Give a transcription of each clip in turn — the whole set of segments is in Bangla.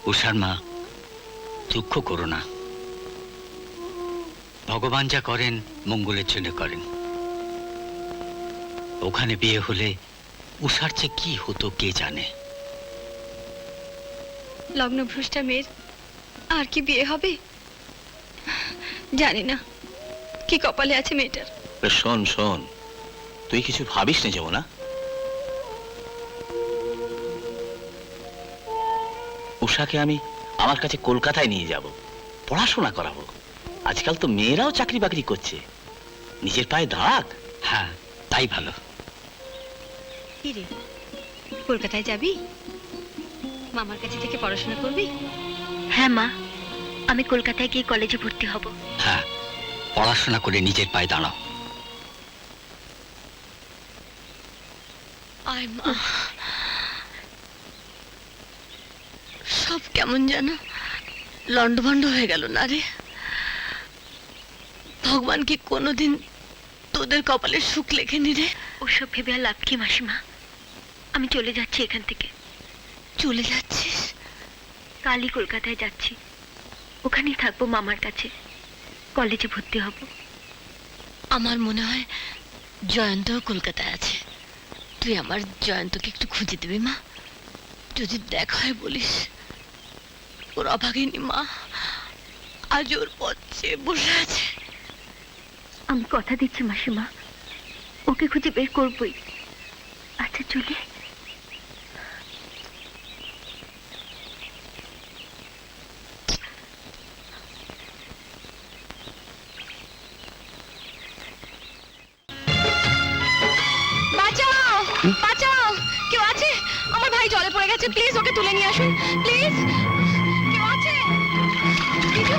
উষার মা, দুঃখ করো না। ভগবান যা করেন মঙ্গলের জন্য করেন। ওখানে বিয়ে হলে উষার চেয়ে কি হতো কে জানে। লগ্নভ্রষ্টা মেয়ের আর কি বিয়ে হবে জানি না, কি কপালে আছে মেয়েটার। শোন শোন, তুই কিছু ভাবিস না যাবো না। উষাকে আমি আমার কাছে কলকাতায় নিয়ে যাব, পড়াশোনা করাবো। আজকাল তো মেয়েরাও চাকরি বাকরি করছে, নিজের পায়ে দাঁড়াক। হ্যাঁ, তাই ভালো। কি রে, কলকাতায় যাবি? মামার কাছে থেকে পড়াশোনা করবি? হ্যাঁ মা, আমি কলকাতায় গিয়ে কলেজে ভর্তি হব। হ্যাঁ, পড়াশোনা করে নিজের পায়ে দাঁড়াও। আয় মা, সব কেমন যেন লন্ডভন্ড হয়ে গেল না রে। ভগবান কি কোনোদিন তোদের কপালে সুখ লেখেনি রে? ওসব ভেবে আর লাভ কি মাসিমা, আমি চলে যাচ্ছি এখান থেকে। চলে যাচ্ছিস? কালই কলকাতায় যাচ্ছি, ওখানেই থাকবো মামার কাছে, কলেজে ভর্তি হব। আমার মনে হয় জয়ন্তও কলকাতায় আছে। তুই আমার জয়ন্তকে একটু খুঁজে দিবি মা, যদি দেখা হয় বলিস। ওর অভাগিনী মা আজ ওর পথ চেয়ে বসে আছে। আমি কথা দিচ্ছি মাসিমা, ওকে খুঁজে বের করবই। আচ্ছা চলি। বাঁচাও, বাঁচাও, কেউ আছে? আমার ভাই জলে পড়ে গেছে, প্লিজ ওকে তুলে নিয়ে আসুন, প্লিজ। কেউ আছে? বিজু?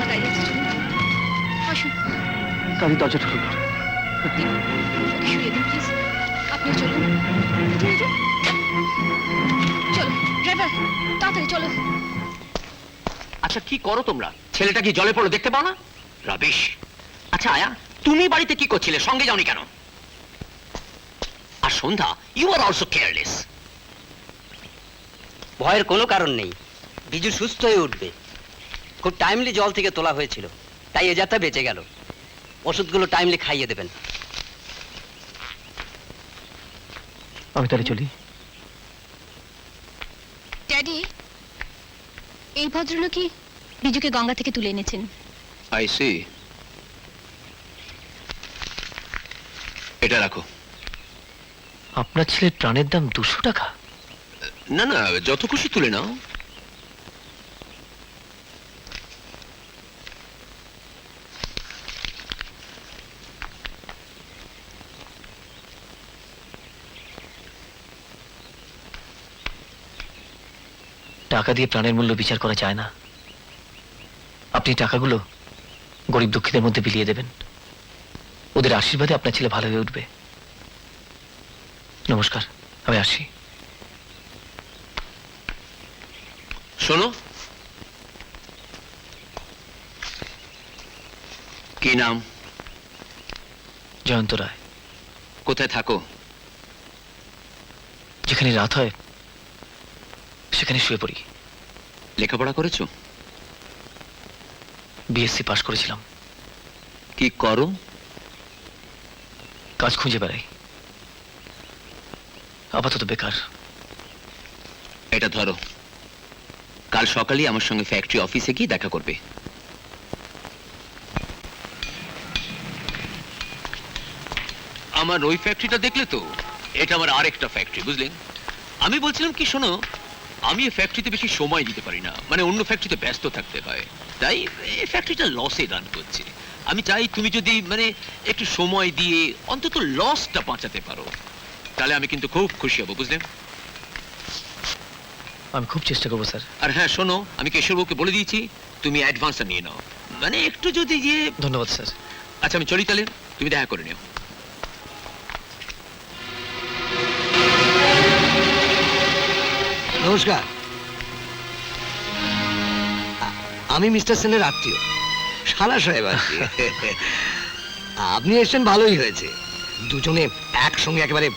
দাঁড়িয়ে আছে, চলুন। আসুন, কালী দরজাটা খুলুন। ওকে শুয়ে দিন প্লিজ। আপনি চলুন, উঠুন, উঠুন। চলো ড্রাইভার, তাড়াতাড়ি চলো। আচ্ছা কি করো তোমরা? ছেলেটা কি জলে পড়লো দেখতে পাও না? রাবিশ। আচ্ছা আয়া, তুমি বাড়িতে কি করছিলে, সঙ্গে যাওনি কেন? আর সন্ধ্যা, ইউ আর অলসো কেয়ারলেস। ভয়ের কোনো কারণ নেই, বিজু সুস্থ হয়ে উঠবে। খুব টাইমলি জল থেকে তোলা হয়েছিল, তাই এ যাত্রা বেঁচে গেল। ওষুধগুলো টাইমলি খাইয়ে দেবেন। আমি তাহলে চলি। ড্যাডি, এই ভদ্রলোকই বিজুকে গঙ্গা থেকে তুলে এনেছেন। I see. এটা রাখো। আপনার ছেলের প্রাণের দাম 200 টাকা? না না, যত খুশি তুলে নাও। টাকা দিয়ে প্রাণের মূল্য বিচার করা যায় না। আপনি টাকাগুলো গরিব দুঃখীদের মধ্যে বিলিয়ে দেবেন, ওদের আশীর্বাদে আপনার ছেলে ভালো হয়ে উঠবে। নমস্কার, আমি আসি। শোনো, কি নাম? জয়ন্ত রায়। কোথায় থাকো? যেখানে রাত হয় সেখানে শুয়ে পড়ি। লেখাপড়া করেছো? বিএসসি পাশ করেছিলাম। কি করো? কাজ খুঁজে বেড়াই, আপাতত বেকার। এটা ধরো, কাল সকালে আমার সঙ্গে ফ্যাক্টরি অফিসে গিয়ে দেখা করবে। আমার ওই ফ্যাক্টরিটা দেখলে তো? এটা আমার আরেকটা ফ্যাক্টরি, বুঝলেন? আমি বলছিলাম কি, শোনো, আমি এই ফ্যাক্টরিতে বেশি সময় দিতে পারি না, মানে অন্য ফ্যাক্টরিতে ব্যস্ত থাকতে হয়, তাই এই ফ্যাক্টরিটা লসে রান করছে। আমি চাই তুমি যদি মানে একটু সময় দিয়ে অন্তত লসটা বাঁচাতে পারো, তাহলে আমি কিন্তু খুব খুশি হব, বুঝলেন? আমি খুব চেষ্টা করবো স্যার। আর হ্যাঁ শোনো, আমি কেশববাবুকে বলে দিয়েছি তুমি অ্যাডভান্সটা নিয়ে নাও, মানে একটু যদি ধন্যবাদ স্যার। আচ্ছা আমি চলি তাহলে, তুমি দেখা করে নিও। নমস্কার, আমি মিস্টার সেনের আত্মীয় সালা সাহেব আর কি। আপনি এসেছেন ভালোই হয়েছে, দুজনে একসঙ্গে একেবারে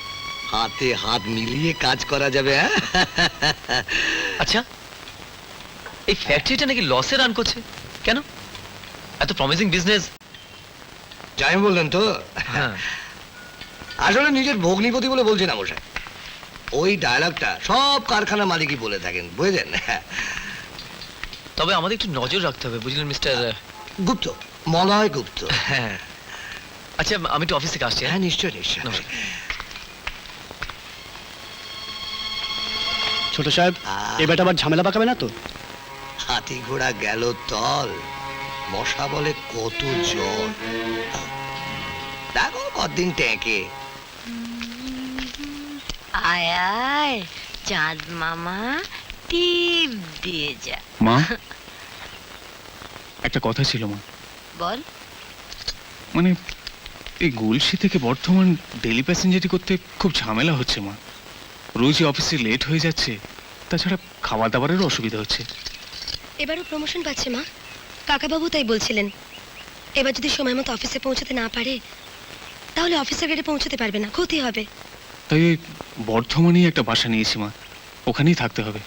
হাতে হাত মিলিয়ে কাজ করা যাবে। হ্যাঁ, আচ্ছা, এই ফ্যাক্টরিটা নাকি লসে রান করছে কেন? এত প্রমিসিং বিজনেস। যাই বললেন তো, হ্যাঁ, আসলে নিজের ভগ্নিপতি বলে বলছি না মশাই, ওই ডায়লগটা সব কারখানা মালিকই বলে থাকেন, বুঝলেন? তবে আমাদের একটু নজর রাখতে হবে, বুঝলেন মিস্টার? গুপ্ত, মলয় গুপ্ত। হ্যাঁ। আচ্ছা, আমি একটু অফিস থেকে আসছি। হ্যাঁ, নিশ্চয় নিশ্চয়। নমস্কার। ছোট সাহেব, এবার আবার ঝামেলা পাকাবে না তো? হাতি ঘোড়া গেল তল, মশা বলে কত জল। দেখো কতদিন টেকে। আয় আয় চাঁদ মামা, টিপ দিয়ে যা। মা, একটা কথা ছিল মা। বল। মানে এই গুলশি থেকে বর্ধমান ডেলি প্যাসেঞ্জারি করতে খুব ঝামেলা হচ্ছে মা। রোজই অফিসে লেট হয়ে যাচ্ছে, তাছাড়া খাওয়া দাওয়ারেরও অসুবিধা হচ্ছে। এবারও প্রমোশন পাচ্ছে মা, কাকাবাবু তাই বলছিলেন। এবার যদি সময় মতো অফিসে পৌঁছাতে না পারে, তাহলে অফিসের গেটে পৌঁছাতে পারবে না, ক্ষতি হবে। তাই ওই বর্ধমানেই একটা বাসা নিয়েছি মা, ওখানেই থাকতে হবে।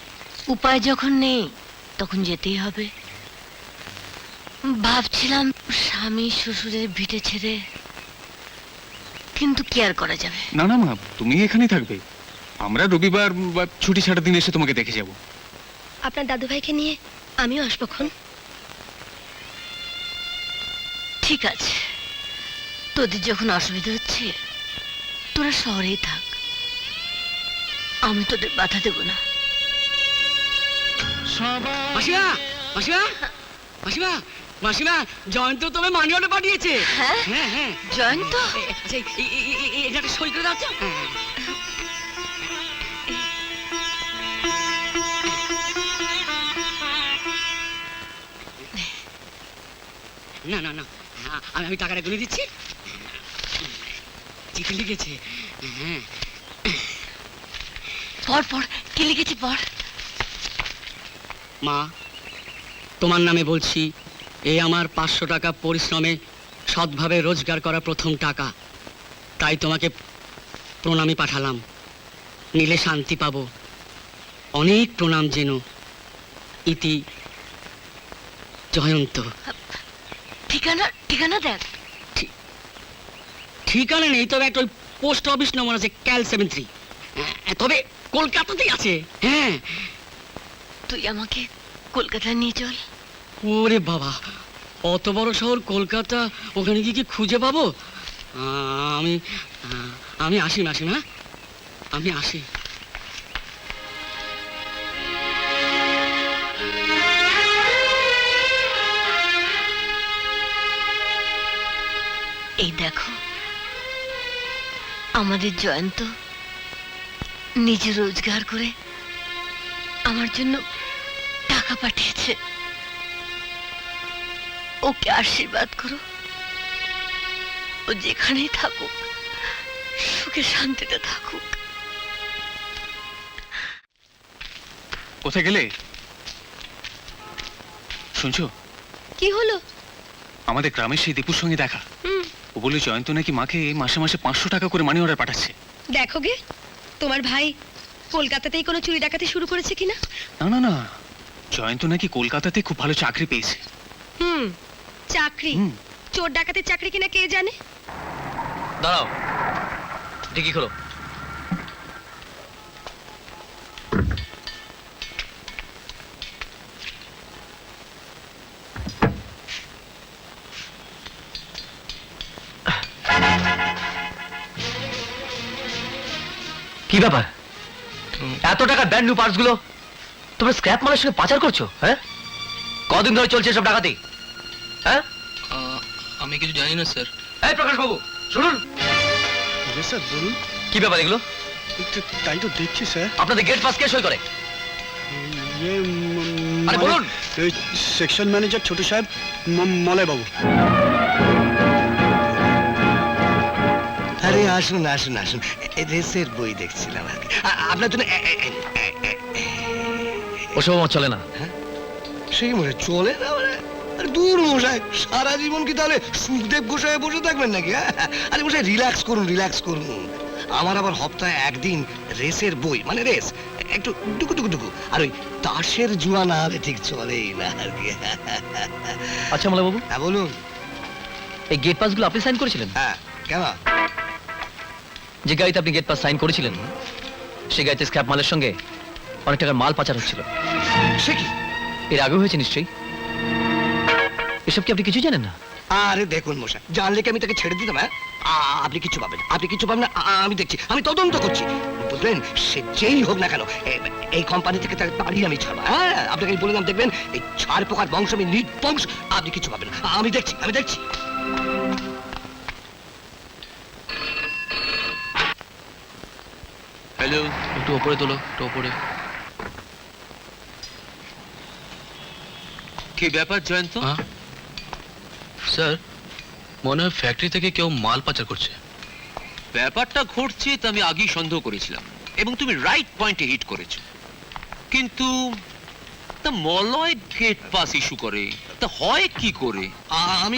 উপায় যখন নেই তখন যেতেই হবে। ভাবছিলাম স্বামী শ্বশুরের ভিটে ছেড়ে, কিন্তু কি আর করা যাবে। না না মা, তুমি এখানেই থাকবে, আমরা রবিবার বা ছুটি ছাড়া দিন এসে তোমাকে দেখে যাব। আপনার দাদু ভাইকে নিয়ে আমিও আসবক্ষণ। ঠিক আছে, তোদের যখন অসুবিধা হচ্ছে তোরা শহরেই থাক, আমি তোদের বাধা দেব না। মাসিমা, মাসিমা, মাসিমা, মাসিমা, জয়ন্ত তোমায় মানি অর্ডার পাঠিয়েছে। হ্যাঁ হ্যাঁ হ্যাঁ, জয়ন্ত, আচ্ছা এটা একটা সই করে দাও তো। না না না, আমি টাকাটা গুনে দিচ্ছি। চিঠি লিখেছে। হ্যাঁ, পড় পড়, কি লিখেছি পড়। মা, তোমার নামে বলছি, এই আমার 500 টাকা পরিশ্রমে সৎভাবে রোজগার করা প্রথম টাকা, তাই তোমাকে প্রণামী পাঠালাম। নিলে শান্তি পাবো। অনেক প্রণাম যেন। ইতি জয়ন্ত। ঠিকানা ঠিকানা দেখ। ঠিকানা নেই, তবে একটা ওই পোস্ট অফিস নম্বর আছে, ক্যাল 73, তবে কলকাতাতেই আছে। হ্যাঁ, তুই আমাকে কলকাতায় নিয়ে চল। ওরে বাবা, অত বড় শহর কলকাতা, ওখানে গিয়ে কি খুঁজে পাবো? আমি আমি আসি মাসিমা, আমি আসি। এই দেখো, আমাদের জয়ন্ত নিজে রোজগার করে আমার জন্য টাকা পাঠিয়েছে। ওকে আশীর্বাদ করো, ও যেখানেই থাকুক সুখে শান্তিতে থাকুক। কোথায় গেলে শুনছো? কি হলো? আমাদের গ্রামের সেই দীপুর সঙ্গে দেখা। ও বলে জয়ন্ত নাকি মাকে মাসে মাসে 500 টাকা করে মানি অর্ডার পাঠাচ্ছে। দেখো গে, তোমার ভাই কলকাতাতেই কোনো চুরি ডাকাতি শুরু করেছে কিনা। না না না, জয়ন্ত নাকি কলকাতাতে খুব ভালো চাকরি পেয়েছে। চাকরি? চোর ডাকাতের চাকরি কিনা কে জানে। দাঁড়াও, ডিকি খোলো। কি ব্যাপার? এত টাকার ব্র্যান্ড নিউ পার্টস গুলো তোমরা স্ক্র্যাপ মালের সঙ্গে পাচার করছো? হ্যাঁ, কদিন ধরে চলছে সব ডাকাতি? হ্যাঁ, আমি কিছু জানি না স্যার। এই প্রকাশ বাবু শুনুন। স্যার বলুন। কি ব্যাপার এগুলো? তাই তো দেখছি স্যার। আপনাদের গেট পাস কে সই করে? আরে বলুন। সেকশন ম্যানেজার ছোট সাহেব, মলয় বাবু। আসুন আসুন আসুন রেসের বই দেখছিলাম আর কি। আপনার জন্য ওসব আমার চলে না। সেই মনে চলে না মানে? আরে দূর মশাই, সারা জীবন কি তাহলে সুখদেব গোসাই বসে থাকবেন নাকি? আরে মশাই রিল্যাক্স করুন, রিল্যাক্স করুন। আমার আবার সপ্তাহে একদিন রেসের বই, মানে রেস একটু টুকু টুকু টুকু, আর ওই তাসের জুয়া না হলে ঠিক চলেই না আর কি। আচ্ছা আমলা বাবু, হ্যাঁ বলুন। এই গেট পাসগুলো আপনি সাইন করেছিলেন? হ্যাঁ কেন? যে গাড়িতে আপনি গেট পাস সাইন করেছিলেন সে গাড়িতে স্ক্র্যাপ মালের সঙ্গে অনেক টাকার মাল পাচার হচ্ছিল। সে কি? এর আগে হয়েছে নিশ্চয়ই। এসব কি আপনি কিছু জানেন না? আরে দেখুন মশাই, জানলে কি আমি তাকে ছেড়ে দিতাম? হ্যাঁ, আপনি কিছু পাবেন, আপনি কিছু পাবেন না। আমি দেখছি, আমি তদন্ত করছি, বুঝলেন? সে যেই হোক না কেন এই কোম্পানি থেকে তাকে তাড়িয়ে আমি ছাড়বো। হ্যাঁ, আপনাকে আমি বলে দিলাম, দেখবেন এই ছাড় পোকার বংশ আমি নির্বংশ, আপনি কিছু পাবেন না। আমি দেখছি, আমি দেখছি। হ্যালো, একটু ওপরে তোলো, একটু ওপরে। কি ব্যাপার জয়ন্ত? স্যার, মনে হয় ফ্যাক্টরি থেকে কেউ মাল পাচার করছে। ব্যাপারটা ঘটছে তা আমি আগেই সন্দেহ করেছিলাম, এবং তুমি রাইট পয়েন্টে হিট করেছো। কিন্তু তা মলয় গেট পাস ইস্যু করে, তা হয় কি করে? আমি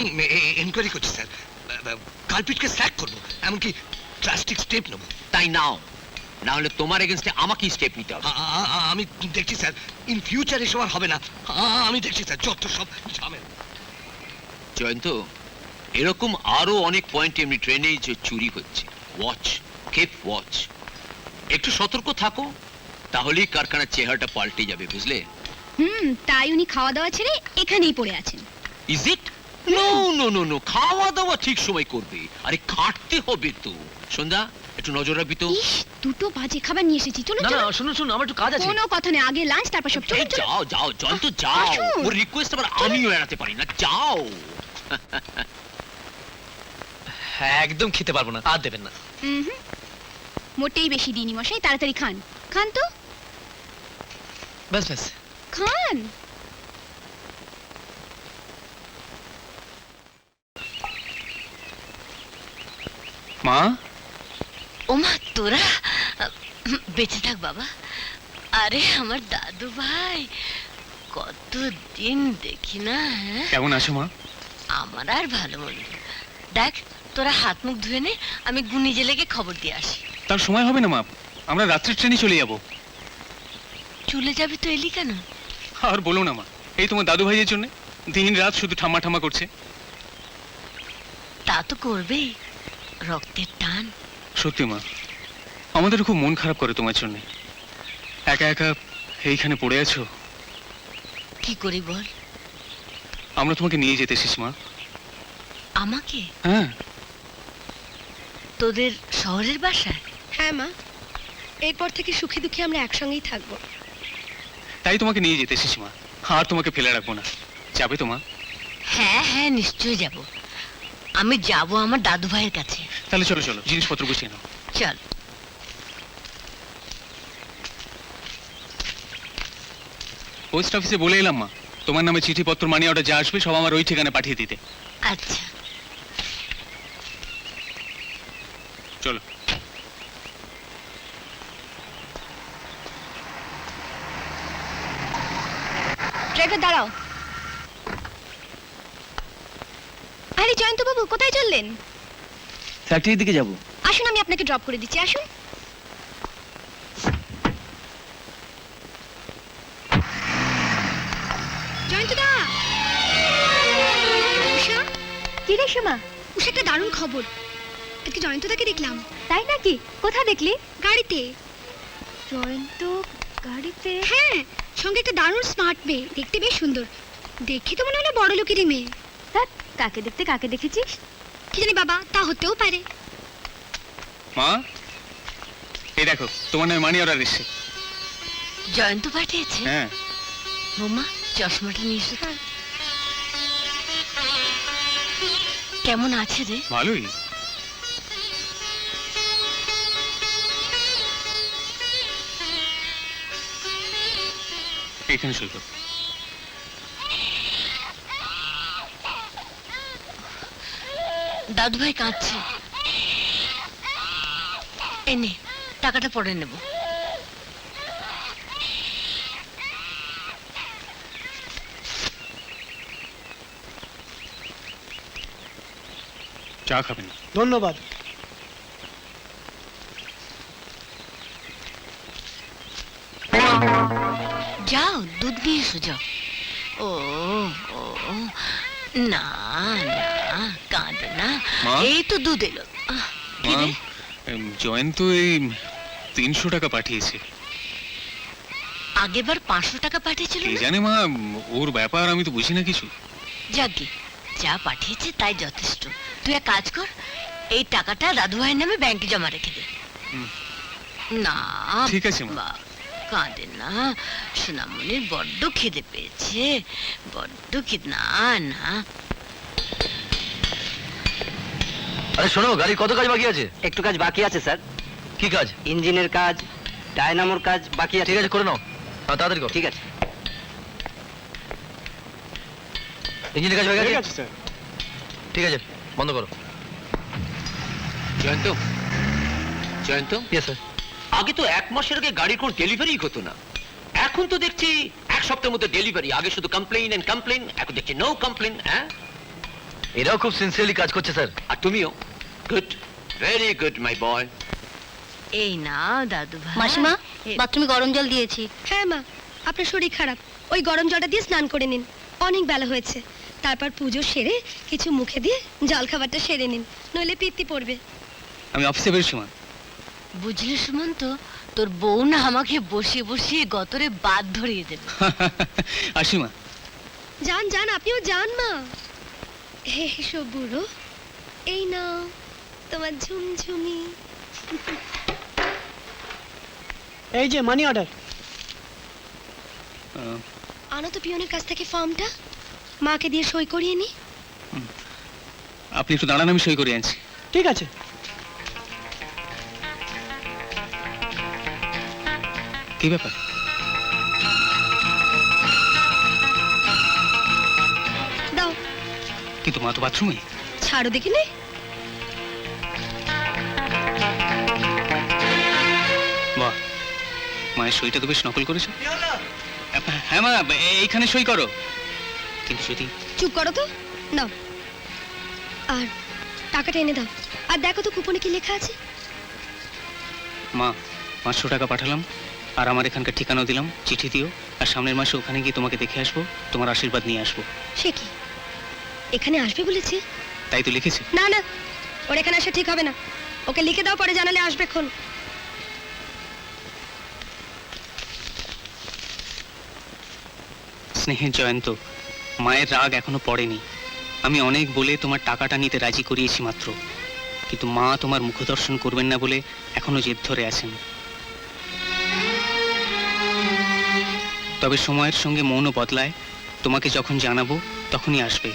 এনকোয়ারি করছি স্যার, কালপিটকে স্যাক করবো, এমনকি ড্রাস্টিক স্টেপ নেবো। তাই নাও, না হলে তোমার এগেনস্টে আমাকেই স্টেপ নিতে হবে। আমি দেখছি স্যার, ইন ফিউচার এসব আর হবে না। আমি দেখছি স্যার, যত সব ঝামেলা। জয়ন্ত, এরকম আরো অনেক পয়েন্ট এমনি ট্রেনে যে চুরি হচ্ছে। Watch, keep watch. একটু সতর্ক থাকো, তাহলেই কারখানার চেহারাটা পাল্টে যাবে, বুঝলে? তাই উনি খাওয়া দাওয়া ছেড়ে এখানেই পড়ে আছেন। Is it? No no no no, খাওয়া দাওয়া ঠিক সময় করবে, আরে খাটতে হবে তো। সন্ধ্যা, একটু নজর রাখবি তো। ইস, 2 বাজে, খাবার নিয়ে এসেছি, চলো না চলো। না, শুনুন শুনুন, আমার একটু কাজ আছে। কোনো কথা নেই, আগে লাঞ্চ, তারপর সব। চলো এই যাও যাও জয়ন্ত, যাও। আসুন। ওর রিকোয়েস্ট আবার আমিও এড়াতে পারি না, যাও। হ্যাঁ, একদম খেতে পারবো না, আর দেবেন না। মোটেই বেশি দিইনি মশাই, তাড়াতাড়ি খান। খান তো, ব্যাস ব্যাস। খান। মা, ওমা তোরা, বেঁচে থাক বাবা। আরে আমার দাদু ভাই, কতদিন দেখি না। হ্যাঁ, কেমন আছো মা? আমার আর ভালো মন্দ। দেখ, তোরা হাত মুখ ধুয়ে নে, আমি গুনি জেলেকে খবর দিয়ে আসি। তার সময় হবে না মা, আমরা রাত্রির ট্রেনে চলে যাব। চলে যাবি তো, এলি কেন? আর বলো না মা, এই তোমার দাদু ভাইয়ের জন্য দিন রাত শুধু ঠাম্মা ঠাম্মা করছে। তা তো করবেই, রক্তের টান। সত্যি মা, আমাদের খুব মন খারাপ করে তোমার জন্য। একা একা এইখানে পড়ে আছো। কি করি বল? আমরা তোমাকে নিয়ে যেতে এসেছি মা। আমাকে? হ্যাঁ, তোদের শহরের বাসায়? হ্যাঁ মা, এরপর থেকে সুখে দুঃখে আমরা একসঙ্গেই থাকবো। তাই তোমাকে নিয়ে যেতে এসেছি মা, আর তোমাকে ফেলে রাখবো না। যাবে তো মা? হ্যাঁ হ্যাঁ, নিশ্চয়ই যাব। আমি যাব আমার দাদু ভাইয়ের কাছে। তাহলে চলো চলো, জিনিসপত্র গুছিয়ে নাও। চল। পোস্ট অফিসে বলে এলাম মা, তোমার নামে চিঠিপত্র, মানি অর্ডার যা আসবে সব আমার ওই ঠিকানা পাঠিয়ে দিতে। আচ্ছা। চলো। ড্রাইভার দাঁড়াও। আরে জয়ন্ত বাবু, কোথায় চললেন? ফ্যাক্টরির দিকে যাব। আসুন, আমি আপনাকে ড্রপ করে দিচ্ছি, আসুন। জয়ন্তদা। উষা, কি রে সোমা? উষা, একটা দারুণ খবর। আজকে জয়ন্তদাকে দেখলাম। তাই নাকি? কোথায় দেখলি? গাড়িতে। জয়ন্ত গাড়িতে? হ্যাঁ, সঙ্গে একটা দারুণ স্মার্ট মেয়ে, দেখতে বেশ সুন্দর। দেখে তো মনে হলো বড় লোকেরই মেয়ে। ধ্যাৎ, কাকে দেখতে কাকে দেখেছিস? কি জানি বাবা, তা হতেও পারে। মা, এই দেখো তোমার নামে মানি অর্ডার এসছে। জয়ন্ত পাঠিয়েছে? হ্যাঁ। বৌমা, চশমাটা নিয়ে এসো তো। কেমন আছে রে? ভালোই। এখানে সই করো। দাদু ভাই কাঁদছে। এই নে, টাকাটা পরে নেব। চা খাবেন? ধন্যবাদ। যাও, দুধ নিয়ে এসো, যাও। ও ও না না, কাঁদে না। মা? এই তো দুধ এলো। কি রে? জয়ন্ত এই 300 টাকা পাঠিয়েছে। আগেবার 500 টাকা পাঠিয়েছিল কে না? জানে মা, ওর ব্যাপার আমি তো বুঝি না কিছু। যাকে যা পাঠিয়েছে তাই যথেষ্ট। তুই এক কাজ কর, এই টাকাটা দাদু ভাইয়ের নামে ব্যাংকে জমা রেখে দে। হুম। না ঠিক আছে, মা। কাঁদে না, সোনামণির বড্ড খিদে পেয়েছে, বড্ড খিদে। না না, আরে শোনো, গাড়ি কত কাজ বাকি আছে? একটু কাজ বাকি আছে স্যার, কি কাজ? ইঞ্জিনের কাজ, ডায়নামোর কাজ বাকি আছে। ঠিক আছে, করে নাও। হ্যাঁ, তাড়াতাড়ি করো। ঠিক আছে। ইঞ্জিনের কাজ হয়ে ঠিক গেছে? আছে স্যার। ঠিক আছে, বন্ধ করো। Jayanta, Jayanta, yes sir. আগে তো 1 মাসের আগে গাড়ির কোন ডেলিভারি হতো না, এখন তো দেখছি 1 সপ্তাহের মধ্যে ডেলিভারি। আগে শুধু কমপ্লেইন এন্ড কমপ্লেইন, এখন দেখছি নো কমপ্লেইন। হ্যাঁ, এরাও খুব সিনসিয়ারলি কাজ করছে স্যার। আর তুমিও গুড, ভেরি গুড মাই বয়। এই না দাদু ভাই। মাসিমা, এ- বাথরুমে গরম জল দিয়েছি। হ্যাঁ মা, আপনার শরীর খারাপ, ওই গরম জলটা দিয়ে স্নান করে নিন, অনেক বেলা হয়েছে। তারপর পুজো সেরে কিছু মুখে দিয়ে জল খাবারটা সেরে নিন, নইলে পিত্তি পড়বে। আমি অফিসে বেরোচ্ছি মা। বুঝলি সুমন্ত, তোর বউ না আমাকে বসিয়ে বসিয়ে গতরে বাদ ধরিয়ে দেবে। আসি মা। যান যান, আপনিও যান মা। হে সব বুড়ো, এই নাও তোমার ঝুমঝুমি। এই যে মানি অর্ডার। আনো তো পিয়নের কাছ থেকে ফর্মটা, মাকে দিয়ে সই করিয়ে নি। আপনি একটু দাঁড়ান, আমি সই করে আনছি। ঠিক আছে। কি ব্যাপার? দাও, কিন্তু মা তো বাথরুমে। ছাড়ো দেখি নে। বাহ, মায়ের সইটা তো বেশ নকল করেছো। হ্যাঁ মা, এইখানে সই করো। কিন্তু যদি চুপ করো তো, নাও। আর টাকাটা এনে দাও, আর দেখো তো কুপনে কি লেখা আছে। মা, 500 টাকা পাঠালাম, আর আমার এখানকার ঠিকানাও দিলাম, চিঠি দিও। আর সামনের মাসে ওখানে গিয়ে তোমাকে দেখে আসবো, তোমার আশীর্বাদ নিয়ে আসবো। সে কি, এখানে আসবে বলেছে? তাই তো লিখেছে। না না, ওর এখানে আসা ঠিক হবে না, ওকে লিখে দাও, পরে জানালে আসবে খন। স্নেহের জয়ন্ত, মায়ের রাগ এখনো পড়েনি। আমি অনেক বলে তোমার টাকাটা নিতে রাজি করিয়েছি মাত্র, কিন্তু মা তোমার মুখদর্শন করবেন না বলে এখনো জেদ ধরে আছেন। তবে সময়ের সঙ্গে মৌনও বদলায়, তোমাকে যখন জানাবো তখনই আসবে।